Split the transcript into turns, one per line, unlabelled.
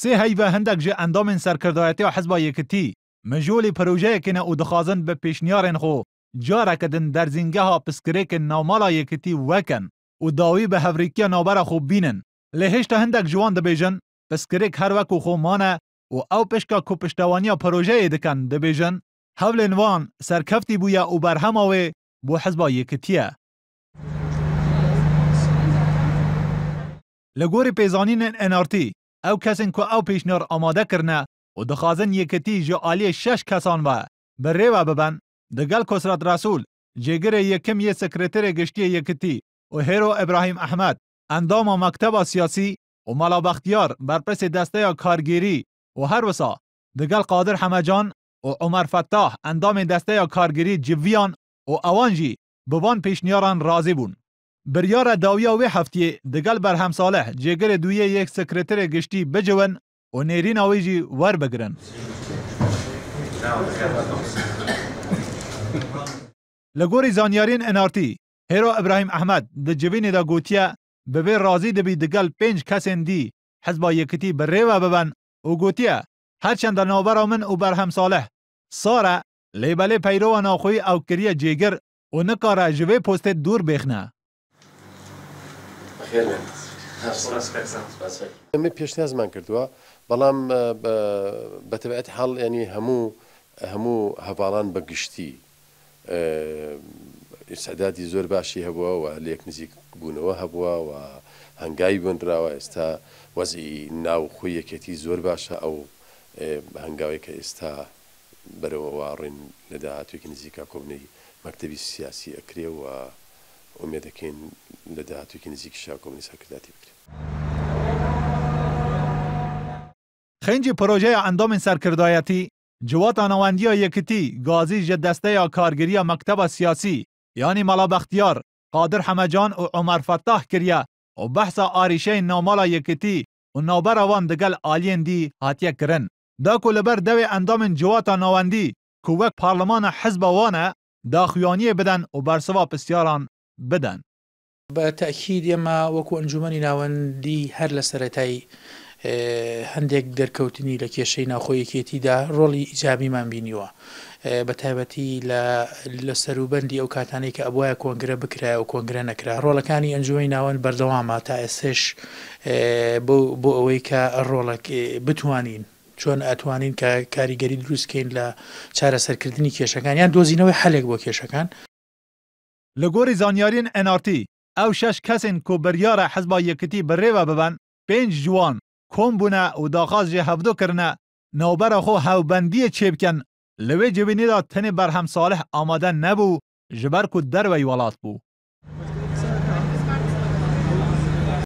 سه هیوه هندک جه اندام سرکردایتی و حزب یکتی مجولی پروژه کنه او دخوازن به پیشنیارن خو جاره کدن در زینگه ها پسکریک نومالا یکتی وکن و داوی به هفریکی نوبر خوب بینن. لهشت هندک جوان دبیجن پسکریک هر وکو خو مانه و او پشکا کو پشتوانی پروژه دکن دبیجن حول نوان سرکفتی بویا او برهماوی بو حزب یکتیه. لگوری پیزانین NRT او کسین که او پیشنیار آماده کرنه و دخوازن یکتی جو آلی 6 کسان و بره و ببن دگل کسرت رسول جگر یکم یه سکرتر گشتی یکتی و هیرو ابراهیم احمد اندام مکتب سیاسی و ملا بختیار برپرس دسته کارگیری و هر وسا دگل قادر حمجان و عمر فتاح اندام دسته کارگیری جویان و اوانجی بوان پیشنیاران راضی بون. بریار داویا وی هفتی دگل برهم صالح جگر دویه یک سکرتر گشتی بجون و نیرین آویجی ور بگرن. لگوری زانیارین NRT هیرو ابراهیم احمد د جوین دا گوتیا به راضی دبی دگل 5 کسین دی حزب یکتی بره و ببن و گوتیا هرچند نوبر من و برهم صالح ساره لیبل پیرو و ناخوی او کریه جگر و نکاره جوی پوست دور بخنه.
من پیشنهاد من کردوا بلام بطبیعت حال یعنی همو هوالان بگشتی استعدادی زور باشی هوا و لیک نزیک بونوا هوا و هنگای بندرا و استا وضعی ناو خویه کتی زور باشه او هنگاوی که استا برو وارن لدهاتوی که نزیکا کبنی مکتبی سیاسی اکریه و امید کن لدهاتوی که نزیک شاکوبنی سرکرداتی بکره.
خنجی پروژه اندام سرکردایتی جوات آنواندی یکتی گازی جدسته کارگیری مکتب سیاسی یعنی ملا بختیار قادر حمجان و عمر فتاح کریه و بحث آریشه نامالا یکتی و نوبر وان دگل آلین دی هاتیه کرن. دا کلبر دوی اندام جوات آنواندی کوک پارلمان حزب وانه دا خویانی بدن و برسوا پسیاران بدن.
با تأکید اما وکو انجمنی ناوندی هر لسرتای هەندێک دەرکەوتنی لە کێشەی ناوخۆیەکێتیدا ڕۆڵی ئیجابیمان بینیوە بە تایبەتی لە سەروبەندی ئەو کاتانەی کە ئەبوایە کۆنگرە بکرا و کۆنگرە نەکرا ڕۆڵەکانی ئەنجومەی ناوەند بەردەوامە تا ئێسش بۆ ئەوەی کە ڕۆڵێک بتوانین چۆن ئەتوانین کە کاریگەری دروستکەین لە چارەسەرکردنی کێشەکان یان دۆزینەوەی حەلێک بۆ کێشەکان.
لە گۆری زانیارین NRT ئەو 6 کەسین کۆ بەریارە حەزب یەکەتی بەڕێوە ببەن 5 جوان کۆم بوونە و داخواز جێ هەفتۆ کردنە نەوبەرە خۆ هاوبەندیە چێ بکەن لەوێ جوێنێدا تەنێ بەرهەم ساڵح ئامادە نەبوو ji ber ku derwey welat bû.